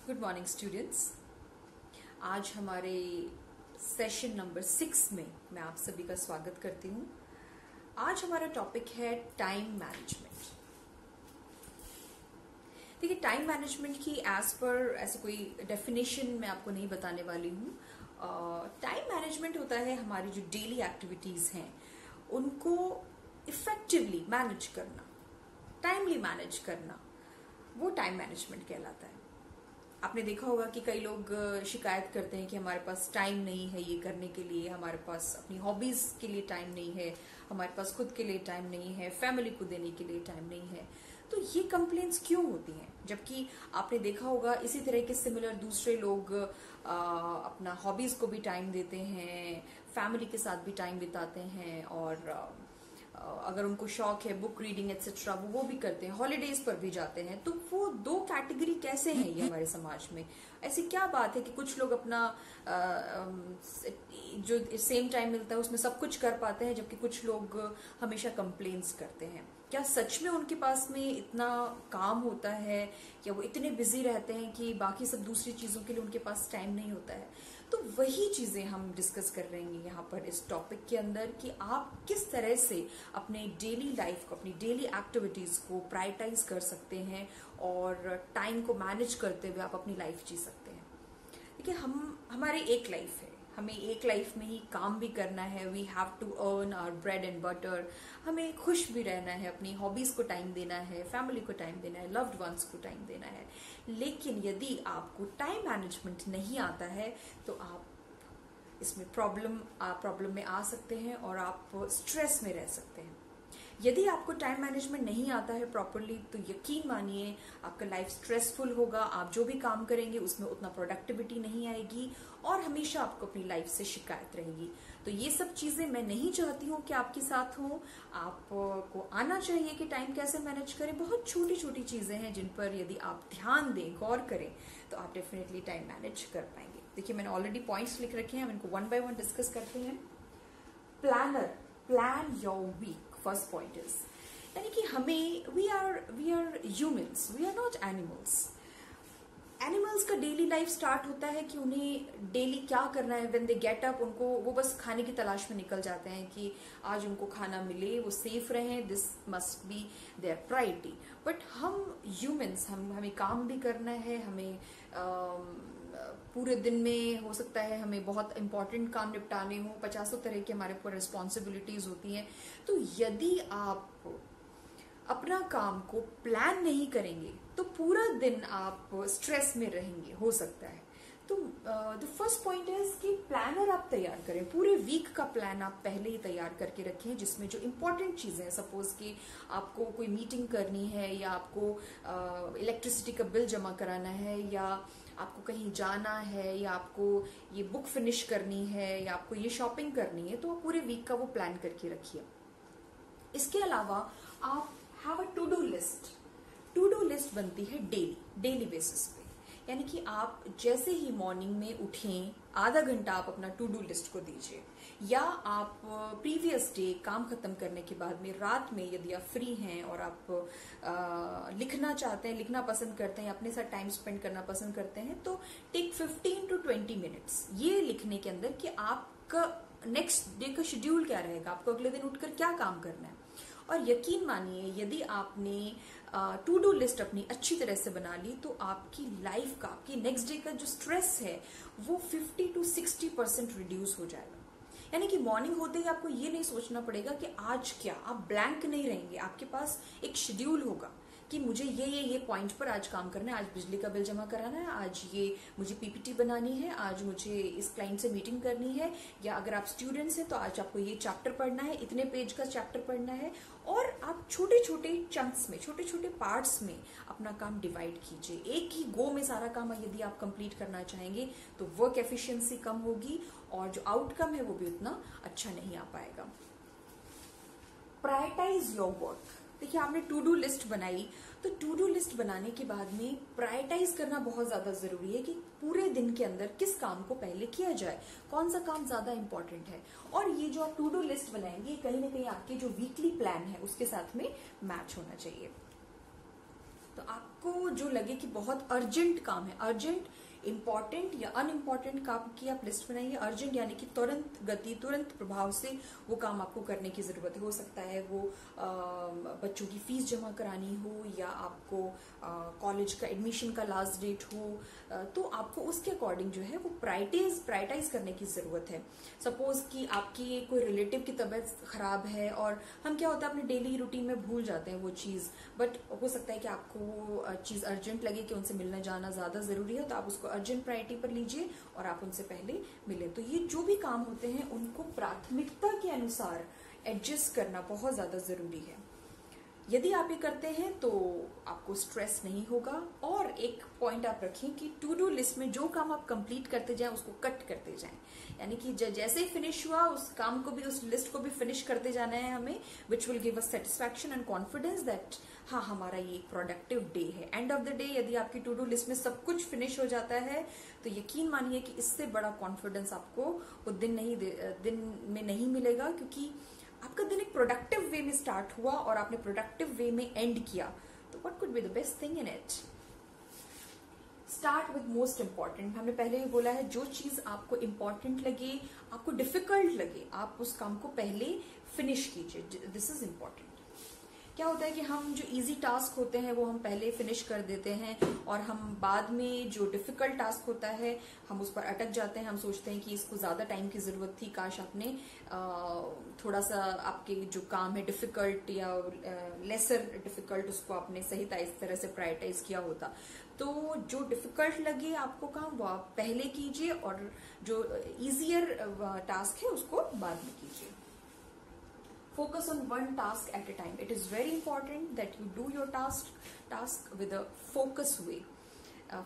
Good morning students. आज हमारे session number 6 में मैं आप सभी का स्वागत करती हूँ। आज हमारा टॉपिक है टाइम मैनेजमेंट। देखिए, टाइम मैनेजमेंट की एज पर ऐसे कोई डेफिनेशन मैं आपको नहीं बताने वाली हूँ। टाइम मैनेजमेंट होता है हमारी जो डेली एक्टिविटीज हैं उनको इफेक्टिवली मैनेज करना, टाइमली मैनेज करना, वो टाइम मैनेजमेंट कहलाता है। आपने देखा होगा कि कई लोग शिकायत करते हैं कि हमारे पास टाइम नहीं है ये करने के लिए, हमारे पास अपनी हॉबीज के लिए टाइम नहीं है, हमारे पास खुद के लिए टाइम नहीं है, फैमिली को देने के लिए टाइम नहीं है। तो ये कंप्लेंट्स क्यों होती हैं? जबकि आपने देखा होगा इसी तरह के सिमिलर दूसरे लोग अपना हॉबीज को भी टाइम देते हैं, फैमिली के साथ भी टाइम बिताते हैं, और अगर उनको शौक है बुक रीडिंग एक्सेट्रा वो भी करते हैं, हॉलीडेज पर भी जाते हैं। तो वो दो कैटेगरी कैसे हैं ये हमारे समाज में? ऐसी क्या बात है कि कुछ लोग अपना जो सेम टाइम मिलता है उसमें सब कुछ कर पाते हैं, जबकि कुछ लोग हमेशा कंप्लेंट्स करते हैं? क्या सच में उनके पास में इतना काम होता है, या वो इतने बिजी रहते हैं कि बाकी सब दूसरी चीजों के लिए उनके पास टाइम नहीं होता है? तो वही चीजें हम डिस्कस कर रहे हैं यहाँ पर इस टॉपिक के अंदर कि आप किस तरह से अपने डेली लाइफ को, अपनी डेली एक्टिविटीज को प्रायोरिटाइज कर सकते हैं और टाइम को मैनेज करते हुए आप अपनी लाइफ जी सकते हैं। देखिए, हमारी एक लाइफ है, हमें एक लाइफ में ही काम भी करना है। We have to earn our bread and butter. हमें खुश भी रहना है, अपनी हॉबीज को टाइम देना है, फैमिली को टाइम देना है, लव्ड वंस को टाइम देना है। लेकिन यदि आपको टाइम मैनेजमेंट नहीं आता है तो आप इसमें प्रॉब्लम में आ सकते हैं और आप स्ट्रेस में रह सकते हैं। यदि आपको टाइम मैनेजमेंट नहीं आता है प्रॉपरली तो यकीन मानिए आपका लाइफ स्ट्रेसफुल होगा। आप जो भी काम करेंगे उसमें उतना प्रोडक्टिविटी नहीं आएगी और हमेशा आपको अपनी लाइफ से शिकायत रहेगी। तो ये सब चीजें मैं नहीं चाहती हूँ कि आपके साथ हो। आपको आना चाहिए कि टाइम कैसे मैनेज करें। बहुत छोटी छोटी चीजें हैं जिन पर यदि आप ध्यान दें, गौर करें, तो आप डेफिनेटली टाइम मैनेज कर पाएंगे। देखिए, मैंने ऑलरेडी पॉइंट्स लिख रखे हैं, हम इनको वन बाय वन डिस्कस करते हैं। Plan your week. First point is, यानी कि हमें we are humans, we are not animals. Animals का डेली लाइफ स्टार्ट होता है कि उन्हें डेली क्या करना है। व्हेन दे गेट अप, उनको वो बस खाने की तलाश में निकल जाते हैं कि आज उनको खाना मिले, वो सेफ रहें, this must be there priority. But हम ह्यूमंस, हमें काम भी करना है, हमें पूरे दिन में हो सकता है हमें बहुत इंपॉर्टेंट काम निपटाने हो, 50 तरह की हमारे ऊपर रिस्पॉन्सिबिलिटीज होती हैं। तो यदि आप अपना काम को प्लान नहीं करेंगे तो पूरा दिन आप स्ट्रेस में रहेंगे, हो सकता है। तो द फर्स्ट पॉइंट इज कि प्लानर आप तैयार करें। पूरे वीक का प्लान आप पहले ही तैयार करके रखें, जिसमें जो इंपॉर्टेंट चीजें हैं, सपोज कि आपको कोई मीटिंग करनी है, या आपको इलेक्ट्रिसिटी का बिल जमा कराना है, या आपको कहीं जाना है, या आपको ये बुक फिनिश करनी है, या आपको ये शॉपिंग करनी है, तो आप पूरे वीक का वो प्लान करके रखिए। इसके अलावा आप have a to do list. To do list बनती है डेली बेसिस पे, यानी कि आप जैसे ही मॉर्निंग में उठें, आधा घंटा आप अपना टू डू लिस्ट को दीजिए, या आप प्रीवियस डे काम खत्म करने के बाद में रात में यदि आप फ्री हैं और आप लिखना चाहते हैं, लिखना पसंद करते हैं, अपने साथ टाइम स्पेंड करना पसंद करते हैं, तो टेक 15 to 20 मिनट्स ये लिखने के अंदर कि आपका नेक्स्ट डे का शेड्यूल क्या रहेगा, आपको अगले दिन उठकर क्या काम करना है। और यकीन मानिए यदि आपने टू डू लिस्ट अपनी अच्छी तरह से बना ली तो आपकी लाइफ का, आपकी नेक्स्ट डे का जो स्ट्रेस है वो 50 to 60% रिड्यूस हो जाएगा। यानी कि मॉर्निंग होते ही आपको ये नहीं सोचना पड़ेगा कि आज क्या, आप ब्लैंक नहीं रहेंगे। आपके पास एक शेड्यूल होगा कि मुझे ये पॉइंट पर आज काम करना है, आज बिजली का बिल जमा कराना है, आज ये मुझे पीपीटी बनानी है, आज मुझे इस क्लाइंट से मीटिंग करनी है, या अगर आप स्टूडेंट्स हैं तो आज आपको ये चैप्टर पढ़ना है, इतने पेज का चैप्टर पढ़ना है। और आप छोटे छोटे चंक्स में, छोटे छोटे पार्ट्स में अपना काम डिवाइड कीजिए। एक ही गो में सारा काम यदि आप कंप्लीट करना चाहेंगे तो वर्क एफिशिएंसी कम होगी और जो आउटकम है वो भी उतना अच्छा नहीं आ पाएगा। Prioritise your work. देखिए, आपने टू डू लिस्ट बनाई, तो टू डू लिस्ट बनाने के बाद में प्रायोरिटाइज करना बहुत ज्यादा जरूरी है कि पूरे दिन के अंदर किस काम को पहले किया जाए, कौन सा काम ज्यादा इंपॉर्टेंट है। और ये जो आप टू डू लिस्ट बनाएंगे कहीं ना कहीं आपके जो वीकली प्लान है उसके साथ में मैच होना चाहिए। तो आपको जो लगे कि बहुत अर्जेंट काम है, अर्जेंट, इंपॉर्टेंट या अनइम्पॉर्टेंट काम की आप लिस्ट बनाइए। अर्जेंट यानी कि तुरंत गति, तुरंत प्रभाव से वो काम आपको करने की जरूरत है। हो सकता है वो बच्चों की फीस जमा करानी हो, या आपको कॉलेज का एडमिशन का लास्ट डेट हो, तो आपको उसके अकॉर्डिंग जो है वो प्रायोरिटाइज करने की जरूरत है। सपोज कि आपकी कोई रिलेटिव की तबीयत खराब है, और हम क्या होता है अपने डेली रूटीन में भूल जाते हैं वो चीज, बट हो सकता है कि आपको वो चीज अर्जेंट लगे कि उनसे मिलना जाना ज्यादा जरूरी है, तो आप उसको अर्जेंट प्रायोरिटी पर लीजिए और आप उनसे पहले मिले। तो ये जो भी काम होते हैं उनको प्राथमिकता के अनुसार एडजस्ट करना बहुत ज्यादा जरूरी है। यदि आप ये करते हैं तो आपको स्ट्रेस नहीं होगा। और एक पॉइंट आप रखें कि टू डू लिस्ट में जो काम आप कंप्लीट करते जाएं उसको कट करते जाएं, यानी कि जैसे ही फिनिश हुआ उस काम को भी, उस लिस्ट को भी फिनिश करते जाना है हमें, which will give us satisfaction and confidence that हाँ हमारा ये एक प्रोडक्टिव डे है। एंड ऑफ द डे यदि आपकी टू डू लिस्ट में सब कुछ फिनिश हो जाता है तो यकीन मानिए कि इससे बड़ा कॉन्फिडेंस आपको वो दिन में नहीं मिलेगा, क्योंकि आपका दिन एक प्रोडक्टिव वे में स्टार्ट हुआ और आपने प्रोडक्टिव वे में एंड किया। तो what could be the best thing in it? Start with most important. हमने पहले भी बोला है, जो चीज आपको इंपॉर्टेंट लगे, आपको डिफिकल्ट लगे, आप उस काम को पहले फिनिश कीजिए। This is important. क्या होता है कि हम जो इजी टास्क होते हैं वो हम पहले फिनिश कर देते हैं, और हम बाद में जो डिफिकल्ट टास्क होता है हम उस पर अटक जाते हैं। हम सोचते हैं कि इसको ज्यादा टाइम की जरूरत थी, काश आपने थोड़ा सा आपके जो काम है डिफिकल्ट या लेसर डिफिकल्ट, उसको आपने सही तरह से प्रायोरिटाइज किया होता। तो जो डिफिकल्ट लगे आपको काम वो आप पहले कीजिए, और जो इजियर टास्क है उसको बाद में कीजिए। Focus on one task at a time. It is very important that you do your task with a focus way.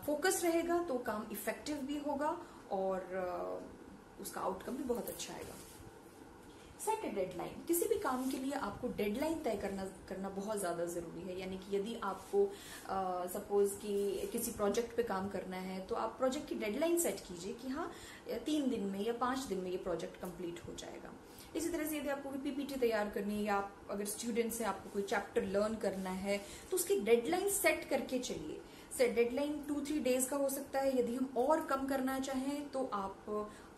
Focus रहेगा तो काम इफेक्टिव भी होगा और उसका आउटकम भी बहुत अच्छा आएगा। Set a deadline. किसी भी काम के लिए आपको डेडलाइन तय करना बहुत ज्यादा जरूरी है। यानी कि यदि आपको सपोज कि किसी प्रोजेक्ट पे काम करना है तो आप प्रोजेक्ट की डेडलाइन सेट कीजिए कि हाँ 3 दिन में या 5 दिन में ये प्रोजेक्ट कंप्लीट हो जाएगा। इसी तरह से यदि आपको कोई पीपीटी तैयार करनी है, या आप अगर स्टूडेंट्स हैं आपको कोई चैप्टर लर्न करना है, तो उसकी डेडलाइन सेट करके चलिए। डेडलाइन 2-3 डेज का हो सकता है। यदि हम और कम करना चाहें तो आप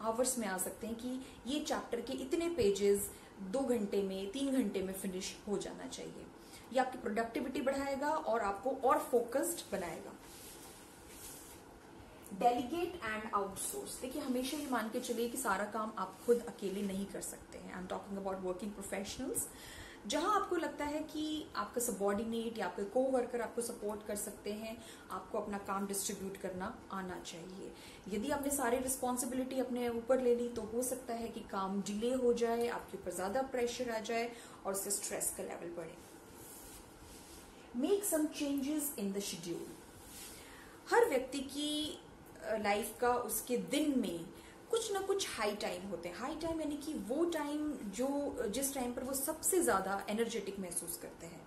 आवर्स में आ सकते हैं कि ये चैप्टर के इतने पेजेस 2 घंटे में, 3 घंटे में फिनिश हो जाना चाहिए। ये आपकी प्रोडक्टिविटी बढ़ाएगा और आपको और फोकस्ड बनाएगा। Delegate and outsource. देखिए हमेशा ये मान के चलिए कि सारा काम आप खुद अकेले नहीं कर सकते हैं। I am talking about working professionals. जहां आपको लगता है कि आपका सबॉर्डिनेट या आपके कोवर्कर आपको सपोर्ट कर सकते हैं, आपको अपना काम डिस्ट्रीब्यूट करना आना चाहिए। यदि आपने सारी रिस्पॉन्सिबिलिटी अपने ऊपर ले ली तो हो सकता है कि काम डिले हो जाए, आपके ऊपर ज्यादा प्रेशर आ जाए और उससे स्ट्रेस का लेवल बढ़े। Make some changes in the schedule. हर व्यक्ति की लाइफ का, उसके दिन में कुछ ना कुछ हाई टाइम होते हैं। हाई टाइम यानी कि वो टाइम जिस टाइम पर वो सबसे ज्यादा एनर्जेटिक महसूस करते हैं।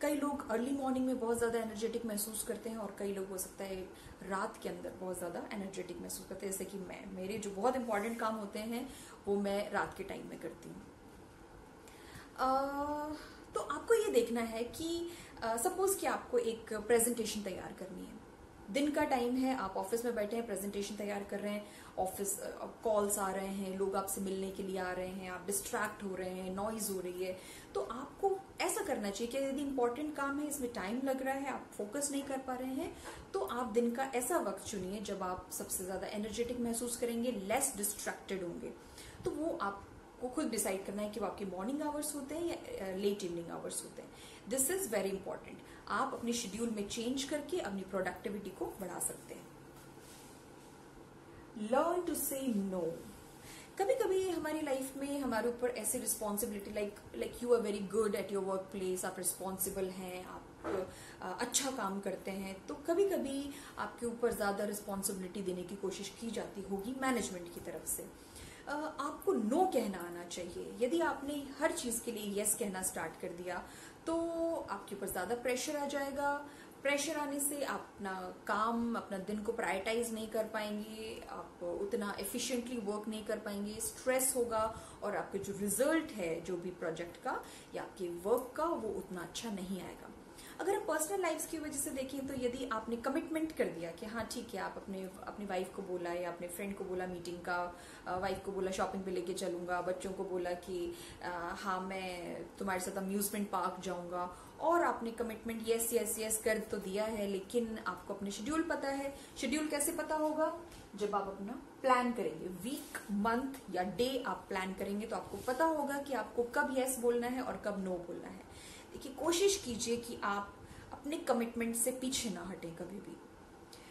कई लोग अर्ली मॉर्निंग में बहुत ज्यादा एनर्जेटिक महसूस करते हैं, और कई लोग हो सकता है रात के अंदर बहुत ज्यादा एनर्जेटिक महसूस करते हैं। जैसे कि मेरे जो बहुत इंपॉर्टेंट काम होते हैं वो मैं रात के टाइम में करती हूँ। तो आपको ये देखना है कि सपोज कि आपको एक प्रेजेंटेशन तैयार करनी है, दिन का टाइम है, आप ऑफिस में बैठे हैं, प्रेजेंटेशन तैयार कर रहे हैं, ऑफिस कॉल्स आ रहे हैं, लोग आपसे मिलने के लिए आ रहे हैं, आप डिस्ट्रैक्ट हो रहे हैं, नॉइज हो रही है। तो आपको ऐसा करना चाहिए कि यदि इंपॉर्टेंट काम है, इसमें टाइम लग रहा है, आप फोकस नहीं कर पा रहे हैं, तो आप दिन का ऐसा वक्त चुनिए जब आप सबसे ज्यादा एनर्जेटिक महसूस करेंगे, लेस डिस्ट्रैक्टेड होंगे। तो वो आपको खुद डिसाइड करना है कि वो आपके मॉर्निंग आवर्स होते हैं या लेट इवनिंग आवर्स होते हैं। This is very important. आप अपने शेड्यूल में चेंज करके अपनी प्रोडक्टिविटी को बढ़ा सकते हैं। Learn to say no. कभी कभी हमारी लाइफ में हमारे ऊपर ऐसी responsibility like you are very good at your work place, आप रिस्पॉन्सिबल हैं, आप अच्छा काम करते हैं, तो कभी कभी आपके ऊपर ज्यादा रिस्पॉन्सिबिलिटी देने की कोशिश की जाती होगी मैनेजमेंट की तरफ से। आपको नो कहना आना चाहिए। यदि आपने हर चीज के लिए यस कहना स्टार्ट कर दिया तो आपके ऊपर ज्यादा प्रेशर आ जाएगा। प्रेशर आने से आप अपना काम, अपना दिन को प्रायोरिटाइज नहीं कर पाएंगे, आप उतना एफिशिएंटली वर्क नहीं कर पाएंगे, स्ट्रेस होगा, और आपके जो रिजल्ट है जो भी प्रोजेक्ट का या आपके वर्क का वो उतना अच्छा नहीं आएगा। अगर हम पर्सनल लाइफ की वजह से देखें तो यदि आपने कमिटमेंट कर दिया कि हाँ ठीक है, आप अपनी वाइफ को बोला या अपने फ्रेंड को बोला मीटिंग का, वाइफ को बोला शॉपिंग पे लेके चलूंगा, बच्चों को बोला कि हाँ मैं तुम्हारे साथ अम्यूजमेंट पार्क जाऊंगा, और आपने कमिटमेंट यस यस यस कर तो दिया है, लेकिन आपको अपने शेड्यूल पता है। शेड्यूल कैसे पता होगा? जब आप अपना प्लान करेंगे, वीक, मंथ या डे आप प्लान करेंगे तो आपको पता होगा कि आपको कब यस बोलना है और कब नो बोलना है। देखिए, कोशिश कीजिए कि आप अपने कमिटमेंट से पीछे ना हटें कभी भी,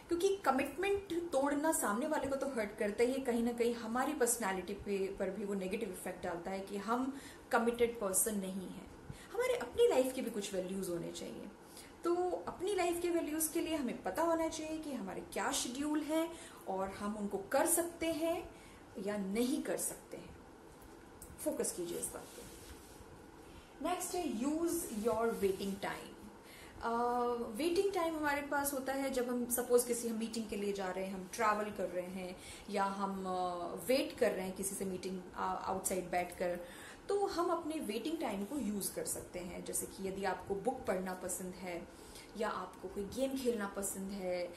क्योंकि कमिटमेंट तोड़ना सामने वाले को तो हर्ट करता ही है, कहीं ना कहीं हमारी पर्सनालिटी पर भी वो नेगेटिव इफेक्ट डालता है कि हम कमिटेड पर्सन नहीं है। हमारे अपनी लाइफ के भी कुछ वैल्यूज होने चाहिए। तो अपनी लाइफ के वैल्यूज के लिए हमें पता होना चाहिए कि हमारे क्या शेड्यूल है और हम उनको कर सकते हैं या नहीं कर सकते हैं। फोकस कीजिए इस बात पे। नेक्स्ट है use your waiting time. Waiting time हमारे पास होता है जब हम सपोज किसी हम मीटिंग के लिए जा रहे हैं, हम ट्रैवल कर रहे हैं या हम वेट कर रहे हैं किसी से मीटिंग आउटसाइड बैठकर, तो हम अपने वेटिंग टाइम को यूज कर सकते हैं। जैसे कि यदि आपको बुक पढ़ना पसंद है या आपको कोई गेम खेलना पसंद है,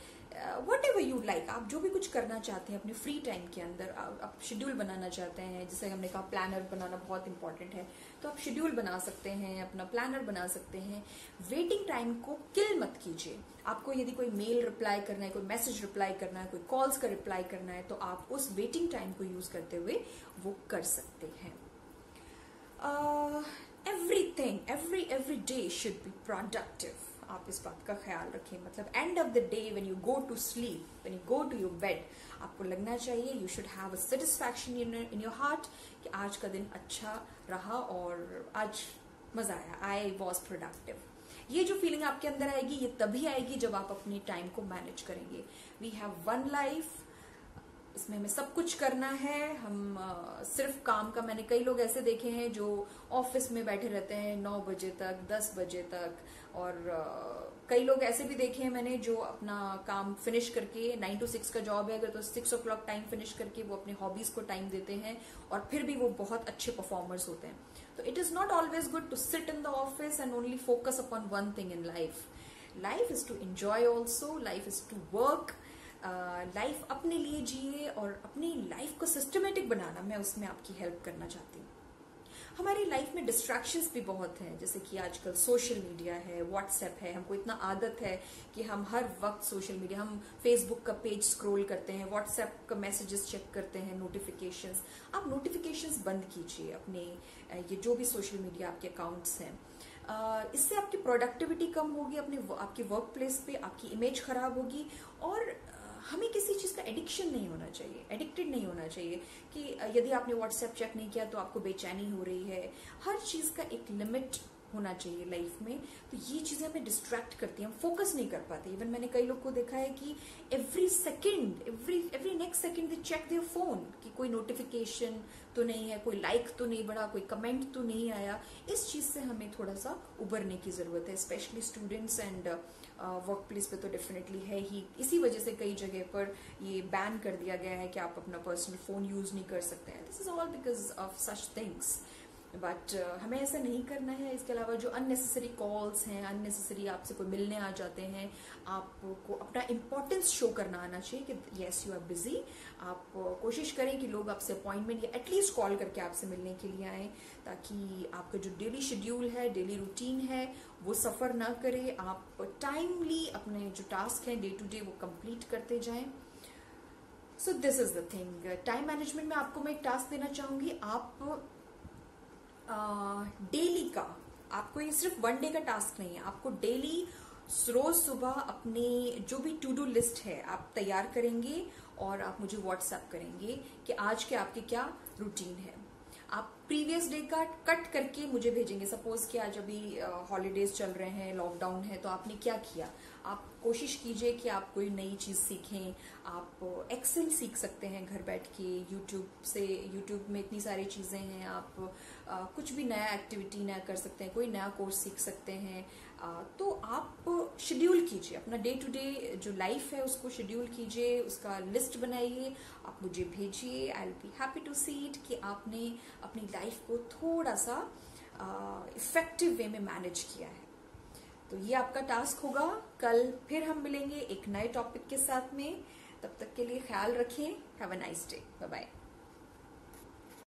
वट एवर यू लाइक, आप जो भी कुछ करना चाहते हैं अपने फ्री टाइम के अंदर, आप शेड्यूल बनाना चाहते हैं, जैसे हमने कहा प्लानर बनाना बहुत इंपॉर्टेंट है, तो आप शेड्यूल बना सकते हैं, अपना प्लानर बना सकते हैं। वेटिंग टाइम को किल मत कीजिए। आपको यदि कोई मेल रिप्लाई करना है, कोई मैसेज रिप्लाई करना है, कोई कॉल्स का रिप्लाई करना है, तो आप उस वेटिंग टाइम को यूज करते हुए वो कर सकते हैं। every day should be productive. आप इस बात का ख्याल रखें, मतलब end of the day when you go to sleep, when you go to your bed, आपको लगना चाहिए you should have a satisfaction in your heart कि आज का दिन अच्छा रहा और आज मजा आया, आई वॉज प्रोडक्टिव। ये जो फीलिंग आपके अंदर आएगी ये तभी आएगी जब आप अपने टाइम को मैनेज करेंगे। वी हैव वन लाइफ, इसमें हमें सब कुछ करना है। हम सिर्फ काम का, मैंने कई लोग ऐसे देखे हैं जो ऑफिस में बैठे रहते हैं 9 बजे तक, 10 बजे तक, और कई लोग ऐसे भी देखे हैं मैंने जो अपना काम फिनिश करके, 9 to 6 का जॉब है अगर, तो 6 o'clock टाइम फिनिश करके वो अपने हॉबीज को टाइम देते हैं और फिर भी वो बहुत अच्छे परफॉर्मर्स होते हैं। तो it is not always good to sit in the office and only focus upon one thing in life. Life is to enjoy also, life is to work. Life अपने लिए जिए और अपनी लाइफ को सिस्टमेटिक बनाना, मैं उसमें आपकी हेल्प करना चाहती हूँ। हमारी लाइफ में डिस्ट्रैक्शंस भी बहुत हैं, जैसे कि आजकल सोशल मीडिया है, व्हाट्सएप है, हमको इतना आदत है कि हम हर वक्त सोशल मीडिया, हम फेसबुक का पेज स्क्रॉल करते हैं, व्हाट्सएप का मैसेजेस चेक करते हैं, नोटिफिकेशंस। आप नोटिफिकेशंस बंद कीजिए अपने ये जो भी सोशल मीडिया आपके अकाउंट्स हैं। इससे आपकी प्रोडक्टिविटी कम होगी, आपके वर्क प्लेस पे आपकी इमेज खराब होगी, और हमें किसी चीज का एडिक्शन नहीं होना चाहिए, एडिक्टेड नहीं होना चाहिए कि यदि आपने व्हाट्सएप चेक नहीं किया तो आपको बेचैनी हो रही है। हर चीज का एक लिमिट होना चाहिए लाइफ में। तो ये चीजें हमें डिस्ट्रैक्ट करती हैं, हम फोकस नहीं कर पाते। इवन मैंने कई लोग को देखा है कि every next second they check their phone कि कोई नोटिफिकेशन तो नहीं है, कोई लाइक तो नहीं बढ़ा, कोई कमेंट तो नहीं आया। इस चीज से हमें थोड़ा सा उबरने की जरूरत है, specially students and work place पे तो डेफिनेटली है ही। इसी वजह से कई जगह पर ये बैन कर दिया गया है कि आप अपना पर्सनल फोन यूज नहीं कर सकते हैं। This is all because of such things, but हमें ऐसा नहीं करना है। इसके अलावा जो अननेसेसरी कॉल्स हैं, अननेसेसरी आपसे कोई मिलने आ जाते हैं, आपको अपना इम्पोर्टेंस शो करना आना चाहिए कि येस यू आर बिजी। आप कोशिश करें कि लोग आपसे अपॉइंटमेंट या एटलीस्ट कॉल करके आपसे मिलने के लिए आए, ताकि आपका जो डेली शेड्यूल है, डेली रूटीन है, वो सफर ना करे। आप टाइमली अपने जो टास्क हैं डे टू डे वो कंप्लीट करते जाएं। So this is the thing. Time management में आपको मैं एक टास्क देना चाहूंगी। आप डेली का, आपको ये सिर्फ वन डे का टास्क नहीं है, आपको डेली रोज सुबह अपने जो भी टू डू लिस्ट है आप तैयार करेंगे और आप मुझे व्हाट्सएप करेंगे कि आज के आपके क्या रूटीन है। आप प्रीवियस डे का कट करके मुझे भेजेंगे। सपोज कि आज अभी हॉलीडेज चल रहे हैं, लॉकडाउन है, तो आपने क्या किया। आप कोशिश कीजिए कि आप कोई नई चीज सीखें। आप एक्सेल सीख सकते हैं घर बैठ के यूट्यूब में इतनी सारी चीजें हैं। आप कुछ भी नया एक्टिविटी नया कर सकते हैं, कोई नया कोर्स सीख सकते हैं। तो आप शेड्यूल कीजिए अपना डे टू डे जो लाइफ है उसको शेड्यूल कीजिए, उसका लिस्ट बनाइए, आप मुझे भेजिए। I will be happy to see it कि आपने अपनी लाइफ को थोड़ा सा इफेक्टिव वे में मैनेज किया है। तो ये आपका टास्क होगा। कल फिर हम मिलेंगे एक नए टॉपिक के साथ में। तब तक के लिए ख्याल रखें। Have a nice day. Bye bye.